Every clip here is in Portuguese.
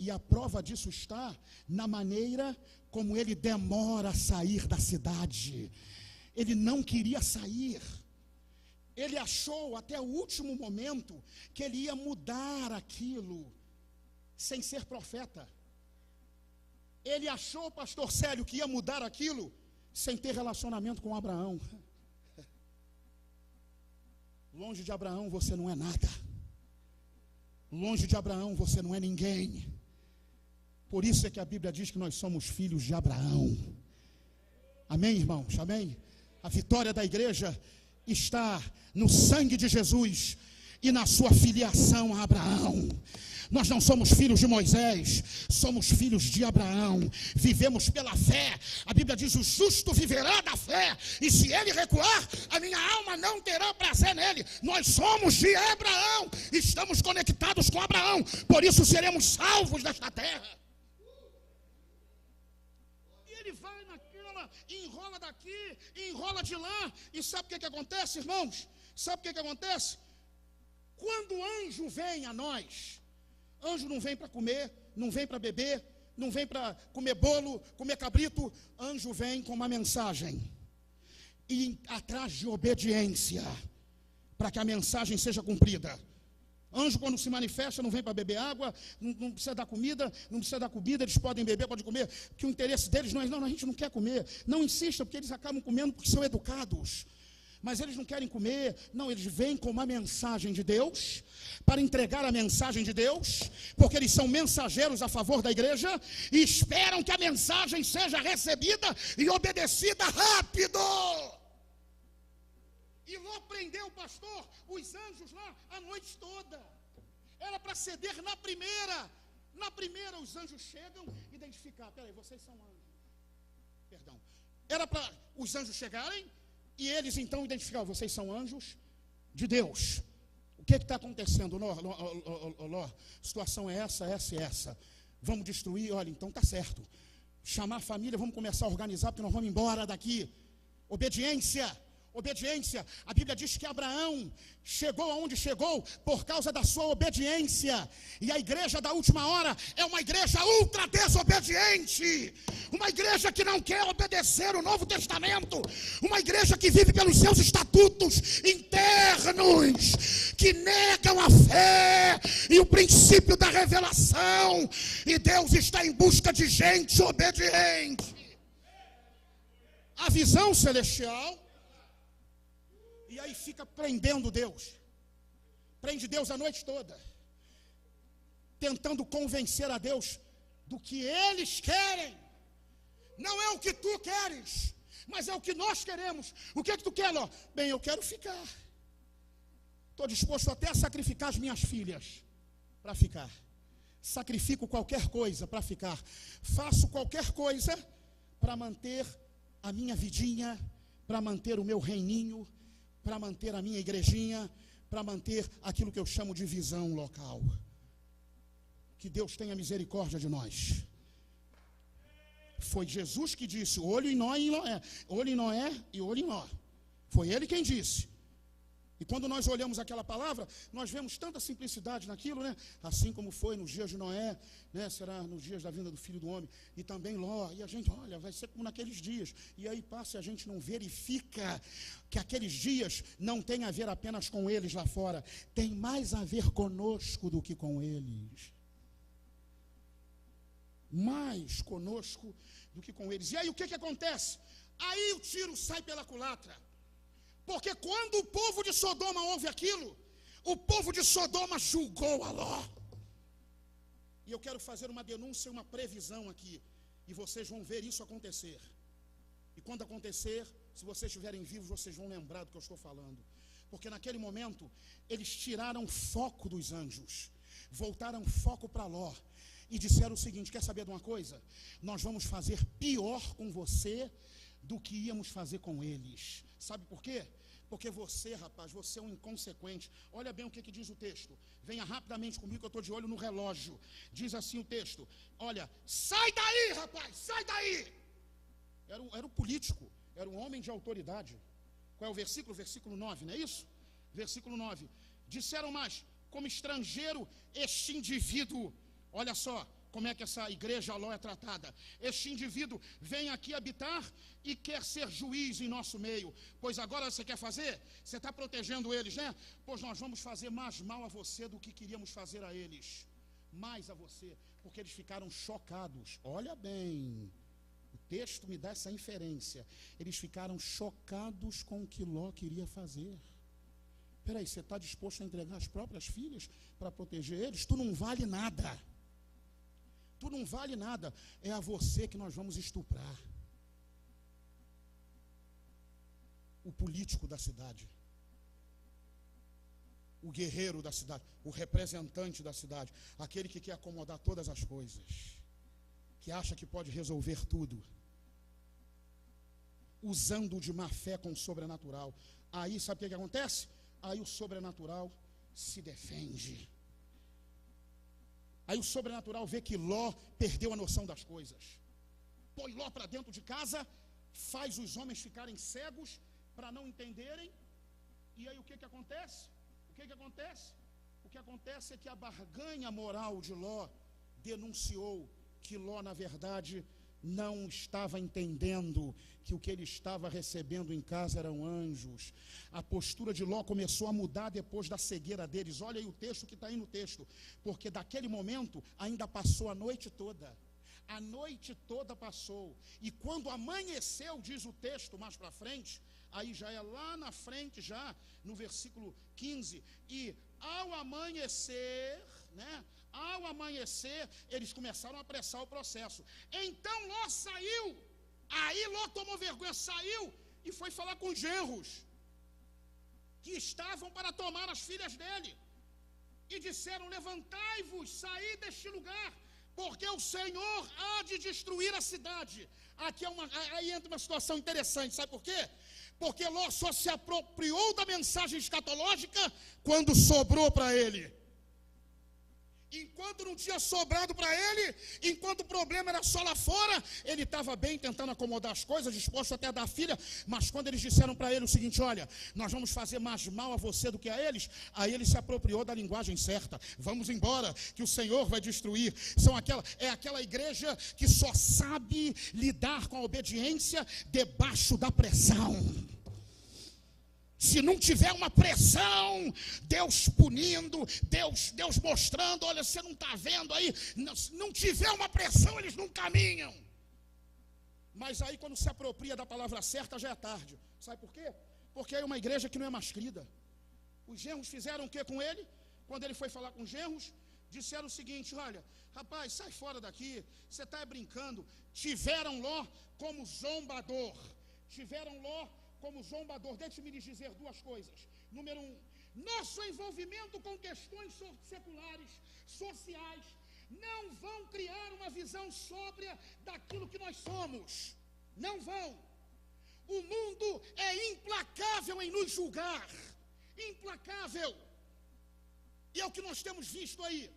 E a prova disso está na maneira como ele demora a sair da cidade. Ele não queria sair. Ele achou até o último momento que ele ia mudar aquilo sem ser profeta. Ele achou, pastor Célio, que ia mudar aquilo sem ter relacionamento com Abraão. Longe de Abraão você não é nada. Longe de Abraão você não é ninguém. Por isso é que a Bíblia diz que nós somos filhos de Abraão. Amém, irmãos? Amém? A vitória da igreja está no sangue de Jesus e na sua filiação a Abraão. Nós não somos filhos de Moisés, somos filhos de Abraão. Vivemos pela fé. A Bíblia diz: o justo viverá da fé, e se ele recuar, a minha alma não terá prazer nele. Nós somos de Abraão, estamos conectados com Abraão, por isso seremos salvos desta terra. E ele vai naquela, enrola daqui, enrola de lá. E sabe o que acontece, irmãos? Sabe o que acontece? Quando o anjo vem a nós, anjo não vem para comer, não vem para beber, não vem para comer bolo, comer cabrito. Anjo vem com uma mensagem, e atrás de obediência, para que a mensagem seja cumprida. Anjo, quando se manifesta, não vem para beber água, não precisa dar comida, eles podem beber, podem comer, porque o interesse deles não é, não, a gente não quer comer. Não insista, porque eles acabam comendo porque são educados. Mas eles não querem comer, não, eles vêm com uma mensagem de Deus, para entregar a mensagem de Deus, porque eles são mensageiros a favor da igreja, e esperam que a mensagem seja recebida e obedecida rápido. E Ló prendeu, pastor, os anjos lá a noite toda. Era para ceder na primeira. Na primeira os anjos chegam e identificar, peraí, vocês são anjos. Perdão. Era para os anjos chegarem e eles então identificar, vocês são anjos de Deus. O que está acontecendo, Ló? A situação é essa, essa e essa. Vamos destruir, olha, então está certo. Chamar a família, vamos começar a organizar, porque nós vamos embora daqui. Obediência. Obediência. A Bíblia diz que Abraão chegou aonde chegou por causa da sua obediência. E a igreja da última hora é uma igreja ultra desobediente. Uma igreja que não quer obedecer o Novo Testamento. Uma igreja que vive pelos seus estatutos internos, que negam a fé e o princípio da revelação. E Deus está em busca de gente obediente. A visão celestial. E aí fica prendendo Deus. Prende Deus a noite toda, tentando convencer a Deus do que eles querem. Não é o que tu queres, mas é o que nós queremos. O que é que tu quer, Ló? Bem, eu quero ficar. Estou disposto até a sacrificar as minhas filhas para ficar. Sacrifico qualquer coisa para ficar. Faço qualquer coisa para manter a minha vidinha, para manter o meu reininho, para manter a minha igrejinha, para manter aquilo que eu chamo de visão local. Que Deus tenha misericórdia de nós. Foi Jesus que disse, olho em Noé, olho em Noé e olho em Ló. Foi ele quem disse. E quando nós olhamos aquela palavra, nós vemos tanta simplicidade naquilo, né? Assim como foi nos dias de Noé, né? Será nos dias da vinda do Filho do Homem, e também Ló. E a gente, olha, vai ser como naqueles dias. E aí passa e a gente não verifica que aqueles dias não tem a ver apenas com eles lá fora. Tem mais a ver conosco do que com eles. Mais conosco do que com eles. E aí o que acontece? Aí o tiro sai pela culatra. Porque quando o povo de Sodoma ouve aquilo, o povo de Sodoma julgou a Ló. E eu quero fazer uma denúncia, uma previsão aqui. E vocês vão ver isso acontecer. E quando acontecer, se vocês estiverem vivos, vocês vão lembrar do que eu estou falando. Porque naquele momento, eles tiraram foco dos anjos. Voltaram foco para Ló. E disseram o seguinte, quer saber de uma coisa? Nós vamos fazer pior com você do que íamos fazer com eles. Sabe por quê? Porque você, rapaz, você é um inconsequente. Olha bem o que diz o texto. Venha rapidamente comigo que eu estou de olho no relógio. Diz assim o texto. Olha, sai daí, rapaz, sai daí. Era o político, era um homem de autoridade. Qual é o versículo? Versículo 9, não é isso? Versículo 9. Disseram mais, como estrangeiro, este indivíduo, olha só, como é que essa igreja Ló é tratada? Este indivíduo vem aqui habitar e quer ser juiz em nosso meio. Pois agora você quer fazer? Você está protegendo eles, né? Pois nós vamos fazer mais mal a você do que queríamos fazer a eles. Mais a você, porque eles ficaram chocados. Olha bem, o texto me dá essa inferência. Eles ficaram chocados com o que Ló queria fazer. Peraí, você está disposto a entregar as próprias filhas para proteger eles? Tu não vale nada. Tu não vale nada. É a você que nós vamos estuprar. O político da cidade, o guerreiro da cidade, o representante da cidade, aquele que quer acomodar todas as coisas, que acha que pode resolver tudo, usando de má fé com o sobrenatural. Aí sabe o que acontece? Aí o sobrenatural se defende. Aí o sobrenatural vê que Ló perdeu a noção das coisas. Põe Ló para dentro de casa, faz os homens ficarem cegos para não entenderem. E aí o que acontece? O que acontece? O que acontece é que a barganha moral de Ló denunciou que Ló, na verdade, não estava entendendo que o que ele estava recebendo em casa eram anjos. A postura de Ló começou a mudar depois da cegueira deles. Olha aí o texto que está aí no texto. Porque daquele momento ainda passou a noite toda. A noite toda passou. E quando amanheceu, diz o texto mais para frente, aí já é lá na frente, já no versículo 15, e ao amanhecer, né? Ao amanhecer, eles começaram a apressar o processo. Então Ló saiu. Aí Ló tomou vergonha, saiu e foi falar com os genros que estavam para tomar as filhas dele. E disseram: levantai-vos, saí deste lugar, porque o Senhor há de destruir a cidade. Aqui aí entra uma situação interessante, sabe por quê? Porque Ló só se apropriou da mensagem escatológica quando sobrou para ele. Enquanto não tinha sobrado para ele, enquanto o problema era só lá fora, ele estava bem tentando acomodar as coisas, disposto até a dar filha. Mas quando eles disseram para ele o seguinte: olha, nós vamos fazer mais mal a você do que a eles, aí ele se apropriou da linguagem certa. Vamos embora, que o Senhor vai destruir. É aquela igreja que só sabe lidar com a obediência debaixo da pressão. Se não tiver uma pressão, Deus punindo, Deus mostrando: olha, você não está vendo aí. Não tiver uma pressão, eles não caminham. Mas aí quando se apropria da palavra certa, já é tarde. Sabe por quê? Porque é uma igreja que não é mais crida. Os genros fizeram o que com ele? Quando ele foi falar com os genros, disseram o seguinte: olha, rapaz, sai fora daqui, você está brincando. Tiveram Ló como zombador. Tiveram Ló como zombador. Deixe-me lhes dizer duas coisas. Número 1, nosso envolvimento com questões seculares, sociais, não vão criar uma visão sóbria daquilo que nós somos. Não vão. O mundo é implacável em nos julgar. Implacável. E é o que nós temos visto aí.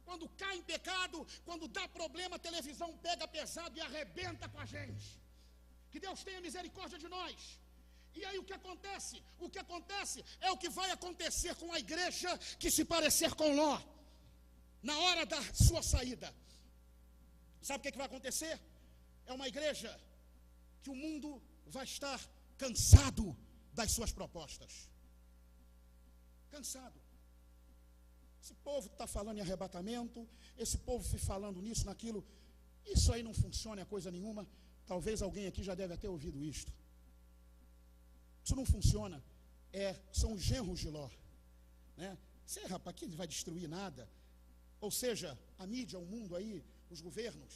Quando cai em pecado, quando dá problema, a televisão pega pesado e arrebenta com a gente. Que Deus tenha misericórdia de nós. E aí o que acontece? O que acontece é o que vai acontecer com a igreja que se parecer com Ló, na hora da sua saída. Sabe o que vai acontecer? É uma igreja que o mundo vai estar cansado das suas propostas. Cansado. Esse povo está falando em arrebatamento, esse povo falando nisso, naquilo. Isso aí não funciona, é coisa nenhuma. Talvez alguém aqui já deve ter ouvido isto. Isso não funciona. São os genros de Ló, né? Você, rapaz, aqui não vai destruir nada. Ou seja, a mídia, o mundo aí, os governos,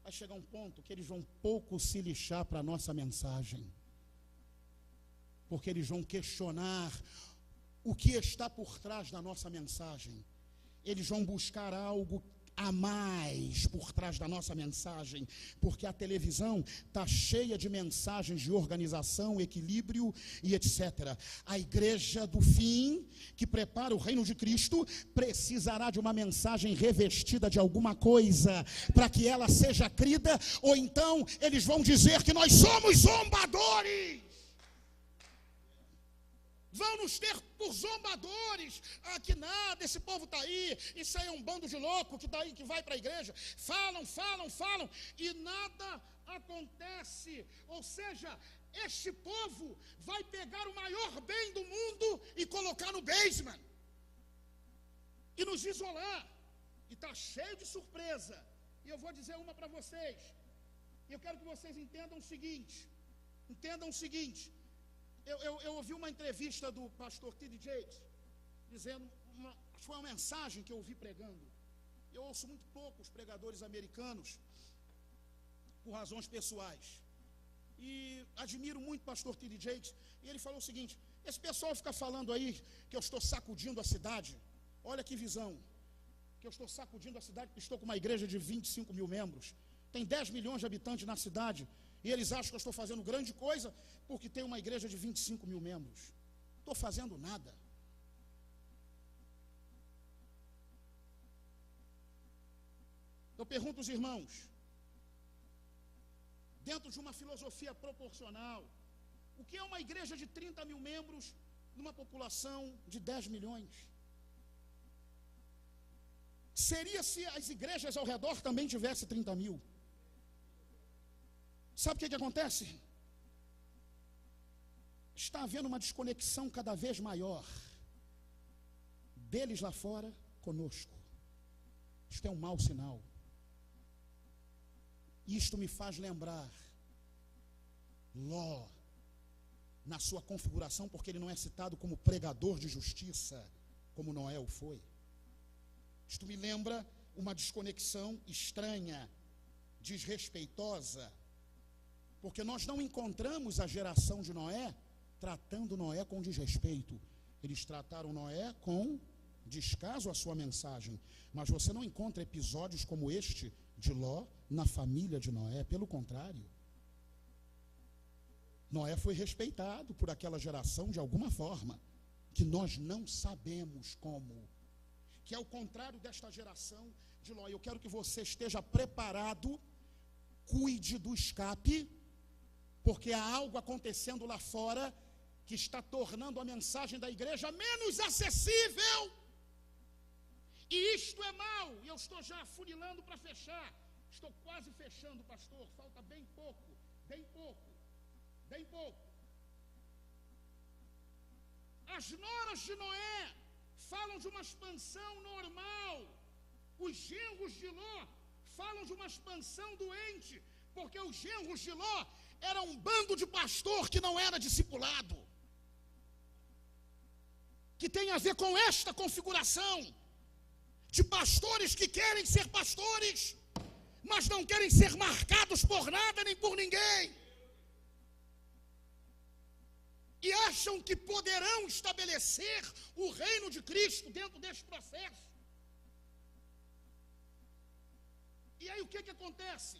vai chegar um ponto que eles vão pouco se lixar para a nossa mensagem, porque eles vão questionar o que está por trás da nossa mensagem. Eles vão buscar algo a mais por trás da nossa mensagem, porque a televisão está cheia de mensagens de organização, equilíbrio e etc. A igreja do fim, que prepara o reino de Cristo, precisará de uma mensagem revestida de alguma coisa, para que ela seja crida, ou então eles vão dizer que nós somos zombadores. vão nos ter por zombadores. Ah, que nada, esse povo está aí, isso aí é um bando de louco que está aí, que vai para a igreja. Falam, e nada acontece. Ou seja, este povo vai pegar o maior bem do mundo e colocar no basement, e nos isolar, e está cheio de surpresa. E eu vou dizer uma para vocês, e eu quero que vocês entendam o seguinte, eu ouvi uma entrevista do pastor T.D. Jakes, dizendo, foi uma mensagem que eu ouvi pregando. Eu ouço muito pouco os pregadores americanos, por razões pessoais, e admiro muito o pastor T.D. Jakes, e ele falou o seguinte: esse pessoal fica falando aí que eu estou sacudindo a cidade. Olha que visão, que eu estou sacudindo a cidade, porque estou com uma igreja de 25 mil membros, tem 10 milhões de habitantes na cidade, e eles acham que eu estou fazendo grande coisa, porque tem uma igreja de 25 mil membros. Estou fazendo nada. Eu pergunto aos irmãos, dentro de uma filosofia proporcional, o que é uma igreja de 30 mil membros numa população de 10 milhões? Seria se as igrejas ao redor também tivessem 30 mil. Sabe o que acontece? Está havendo uma desconexão cada vez maior deles lá fora conosco. Isto é um mau sinal. Isto me faz lembrar Ló, na sua configuração, porque ele não é citado como pregador de justiça, como Noé o foi. Isto me lembra uma desconexão estranha, desrespeitosa, porque nós não encontramos a geração de Noé tratando Noé com desrespeito. Eles trataram Noé com descaso à sua mensagem, mas você não encontra episódios como este de Ló na família de Noé. Pelo contrário, Noé foi respeitado por aquela geração de alguma forma, que nós não sabemos como, que é o contrário desta geração de Ló. Eu quero que você esteja preparado, cuide do escape, porque há algo acontecendo lá fora que está tornando a mensagem da igreja menos acessível. E isto é mau. E eu estou já afunilando para fechar. Estou quase fechando, pastor. Falta bem pouco. As noras de Noé falam de uma expansão normal. Os genros de Ló falam de uma expansão doente, porque os genros de Ló era um bando de pastor que não era discipulado, que tem a ver com esta configuração de pastores que querem ser pastores, mas não querem ser marcados por nada nem por ninguém, e acham que poderão estabelecer o reino de Cristo dentro deste processo. E aí o que acontece?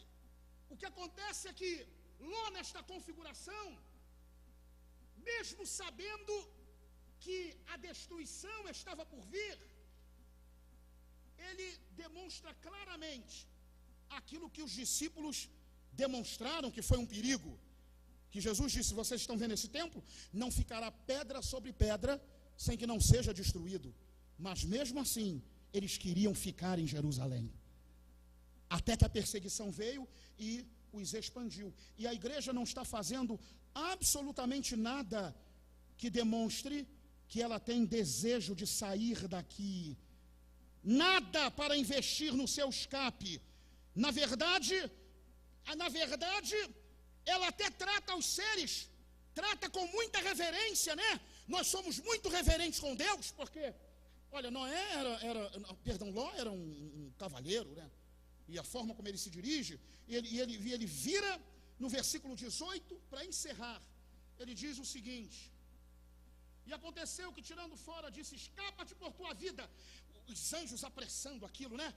O que acontece é que Ló, nesta configuração, mesmo sabendo que a destruição estava por vir, ele demonstra claramente aquilo que os discípulos demonstraram que foi um perigo, que Jesus disse: vocês estão vendo esse templo? Não ficará pedra sobre pedra sem que não seja destruído. Mas mesmo assim, eles queriam ficar em Jerusalém, até que a perseguição veio e os expandiu. E a igreja não está fazendo absolutamente nada que demonstre que ela tem desejo de sair daqui, nada para investir no seu escape. Na verdade, ela até trata os seres, trata com muita reverência, né? Nós somos muito reverentes com Deus, porque, olha, Ló era um cavalheiro, né? E a forma como ele se dirige, ele vira no versículo 18, para encerrar, ele diz o seguinte: e aconteceu que, tirando fora, disse: escapa-te por tua vida. Os anjos apressando aquilo, né?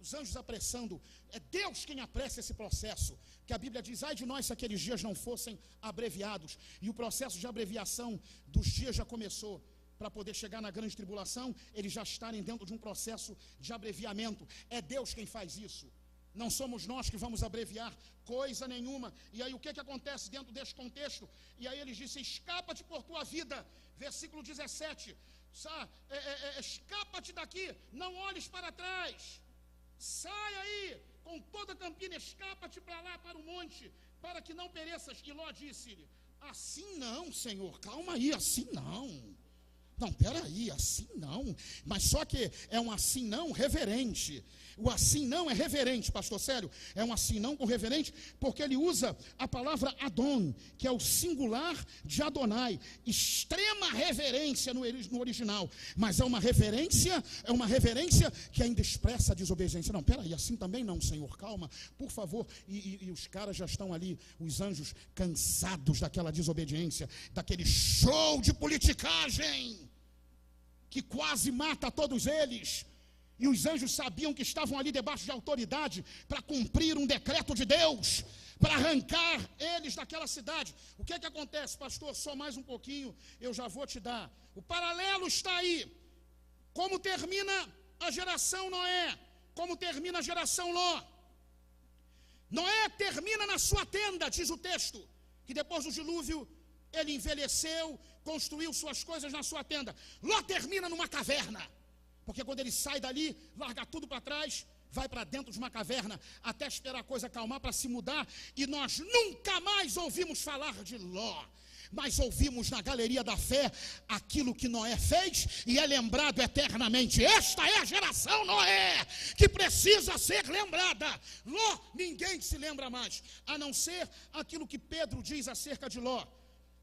Os anjos apressando. É Deus quem apressa esse processo, que a Bíblia diz: ai de nós se aqueles dias não fossem abreviados. E o processo de abreviação dos dias já começou. Para poder chegar na grande tribulação, eles já estarem dentro de um processo de abreviamento. É Deus quem faz isso. Não somos nós que vamos abreviar coisa nenhuma. E aí o que acontece dentro desse contexto? E aí ele disse: escapa-te por tua vida. Versículo 17. Escapa-te daqui, não olhes para trás. Sai aí com toda a campina, escapa-te para lá, para o monte, para que não pereças. E Ló disse-lhe: assim não, Senhor, calma aí, assim não. Não, peraí, assim não. Mas só que é um assim não reverente. O assim não é reverente, pastor Célio. É um assim não com reverente, porque ele usa a palavra Adon, que é o singular de Adonai. Extrema reverência no original. Mas é uma reverência que ainda expressa a desobediência. Não, peraí, assim também não, Senhor, calma, por favor. E os caras já estão ali, os anjos, cansados daquela desobediência, daquele show de politicagem que quase mata todos eles. E os anjos sabiam que estavam ali debaixo de autoridade para cumprir um decreto de Deus, para arrancar eles daquela cidade. O que acontece, pastor? Só mais um pouquinho, eu já vou te dar. O paralelo está aí. Como termina a geração Noé? Como termina a geração Ló? Noé termina na sua tenda, diz o texto, que depois do dilúvio ele envelheceu, construiu suas coisas na sua tenda. Ló termina numa caverna. Porque quando ele sai dali, larga tudo para trás, vai para dentro de uma caverna, até esperar a coisa acalmar para se mudar. E nós nunca mais ouvimos falar de Ló. Mas ouvimos na galeria da fé aquilo que Noé fez e é lembrado eternamente. Esta é a geração Noé que precisa ser lembrada. Ló, ninguém se lembra mais, a não ser aquilo que Pedro diz acerca de Ló,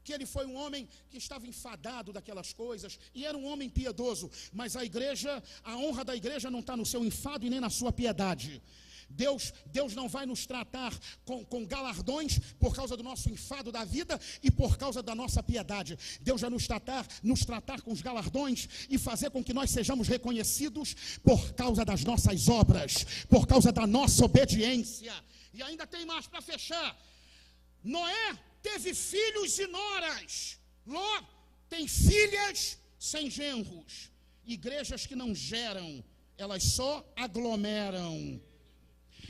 que ele foi um homem que estava enfadado daquelas coisas, e era um homem piedoso, mas a igreja, a honra da igreja não está no seu enfado e nem na sua piedade. Deus não vai nos tratar com galardões por causa do nosso enfado da vida e por causa da nossa piedade. Deus vai nos tratar com os galardões e fazer com que nós sejamos reconhecidos por causa das nossas obras, por causa da nossa obediência. E ainda tem mais para fechar. Noé teve filhos e noras. Ló tem filhas sem genros. Igrejas que não geram, elas só aglomeram.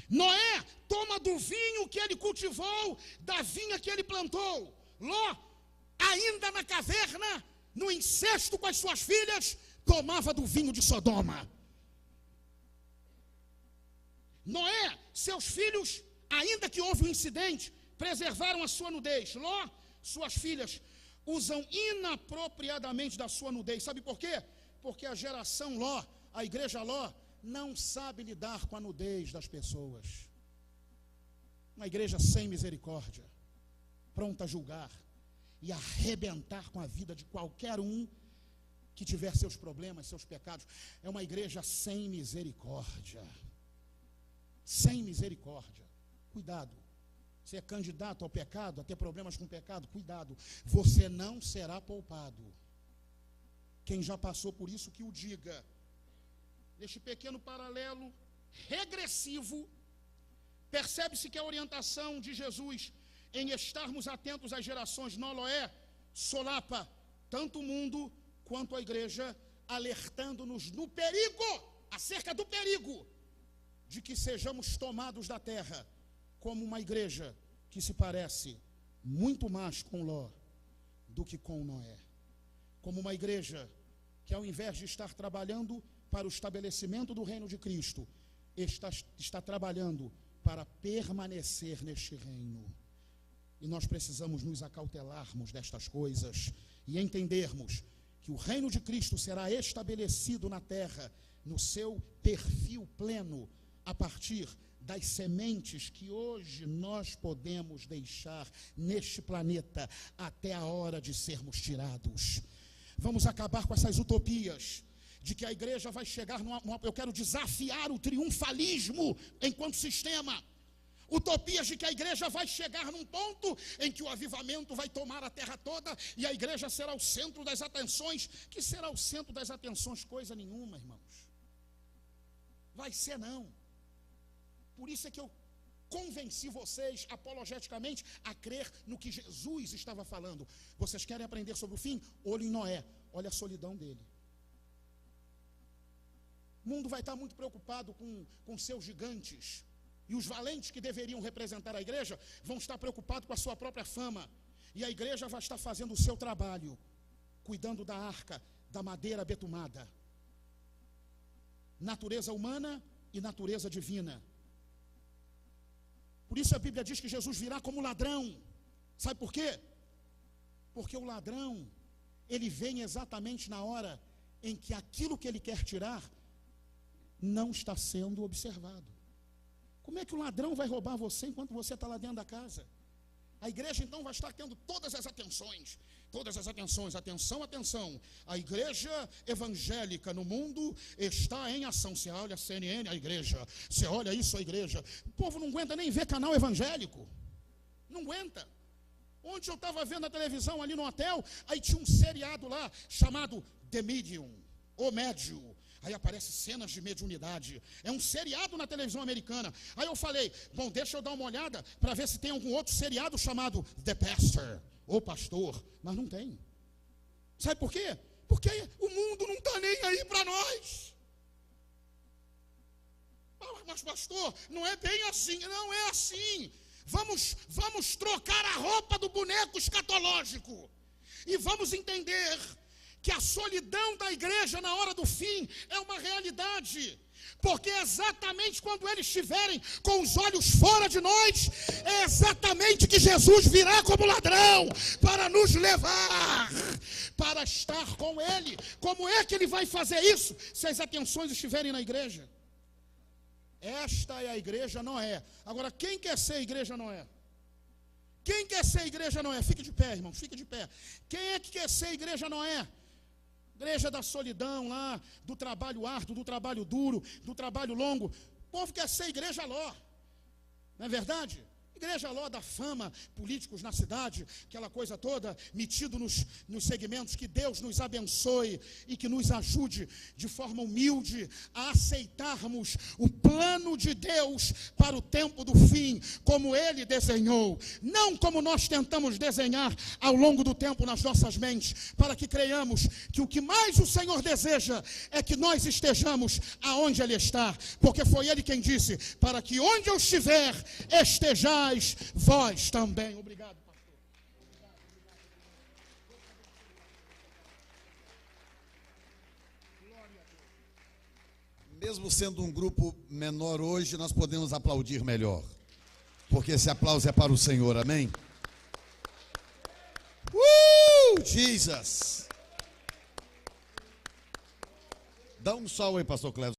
Noé toma do vinho que ele cultivou, da vinha que ele plantou. Ló, ainda na caverna, no incesto com as suas filhas, tomava do vinho de Sodoma. Noé, seus filhos, ainda que houve um incidente, preservaram a sua nudez. Ló, suas filhas, usam inapropriadamente da sua nudez. Sabe por quê? Porque a geração Ló, a igreja Ló, não sabe lidar com a nudez das pessoas. Uma igreja sem misericórdia, pronta a julgar e arrebentar com a vida de qualquer um que tiver seus problemas, seus pecados. É uma igreja sem misericórdia. Sem misericórdia. Cuidado. Você é candidato ao pecado, a ter problemas com o pecado, cuidado, você não será poupado. Quem já passou por isso, que o diga. Este pequeno paralelo regressivo, percebe-se que a orientação de Jesus em estarmos atentos às gerações Noé solapa tanto o mundo quanto a igreja, alertando-nos no perigo, acerca do perigo, de que sejamos tomados da terra como uma igreja que se parece muito mais com Ló do que com Noé. Como uma igreja que, ao invés de estar trabalhando para o estabelecimento do reino de Cristo, está trabalhando para permanecer neste reino. E nós precisamos nos acautelarmos destas coisas e entendermos que o reino de Cristo será estabelecido na terra, no seu perfil pleno, a partir das sementes que hoje nós podemos deixar neste planeta até a hora de sermos tirados. Vamos acabar com essas utopias de que a igreja vai chegar eu quero desafiar o triunfalismo enquanto sistema. Utopias de que a igreja vai chegar num ponto em que o avivamento vai tomar a terra toda e a igreja será o centro das atenções. Que será o centro das atenções? Coisa nenhuma, irmãos. Vai ser não. Por isso é que eu convenci vocês apologeticamente a crer no que Jesus estava falando. Vocês querem aprender sobre o fim? Olhem em Noé, olha a solidão dele. O mundo vai estar muito preocupado com seus gigantes, E os valentes que deveriam representar a igreja vão estar preocupados com a sua própria fama. E a igreja vai estar fazendo o seu trabalho, cuidando da arca, da madeira betumada. Natureza humana e natureza divina. Por isso a Bíblia diz que Jesus virá como ladrão. Sabe por quê? Porque o ladrão, ele vem exatamente na hora em que aquilo que ele quer tirar não está sendo observado. Como é que o ladrão vai roubar você enquanto você está lá dentro da casa? A igreja então vai estar tendo todas as atenções, atenção, atenção. A igreja evangélica no mundo está em ação. Você olha a CNN, a igreja, você olha isso, a igreja. O povo não aguenta nem ver canal evangélico, não aguenta. Ontem eu estava vendo a televisão ali no hotel, aí tinha um seriado lá chamado The Medium, O Médio. Aí aparece cenas de mediunidade. É um seriado na televisão americana. Aí eu falei, bom, deixa eu dar uma olhada para ver se tem algum outro seriado chamado The Pastor, o Pastor. Mas não tem. Sabe por quê? Porque o mundo não está nem aí para nós. Mas pastor, não é bem assim. Não é assim. Vamos trocar a roupa do boneco escatológico. E vamos entender que a solidão da igreja na hora do fim é uma realidade, porque exatamente quando eles estiverem com os olhos fora de nós, é exatamente que Jesus virá como ladrão para nos levar, para estar com Ele. Como é que Ele vai fazer isso se as atenções estiverem na igreja? Esta é a igreja Noé. Agora, quem quer ser a igreja Noé? Quem quer ser a igreja Noé? Fique de pé, irmão, fique de pé. Quem é que quer ser a igreja Noé? Igreja da solidão lá, do trabalho árduo, do trabalho duro, do trabalho longo. O povo quer ser igreja Ló, não é verdade? Igreja Ló da fama, políticos na cidade, aquela coisa toda, metido nos segmentos. Que Deus nos abençoe e que nos ajude de forma humilde a aceitarmos o plano de Deus para o tempo do fim, como Ele desenhou, não como nós tentamos desenhar ao longo do tempo nas nossas mentes, para que creiamos que o que mais o Senhor deseja é que nós estejamos aonde Ele está, porque foi Ele quem disse, para que onde eu estiver, estejais vós também. Obrigado, pastor. Glória a Deus. Mesmo sendo um grupo menor hoje, nós podemos aplaudir melhor, porque esse aplauso é para o Senhor, amém? Jesus! Dá um sol aí, pastor Cleves.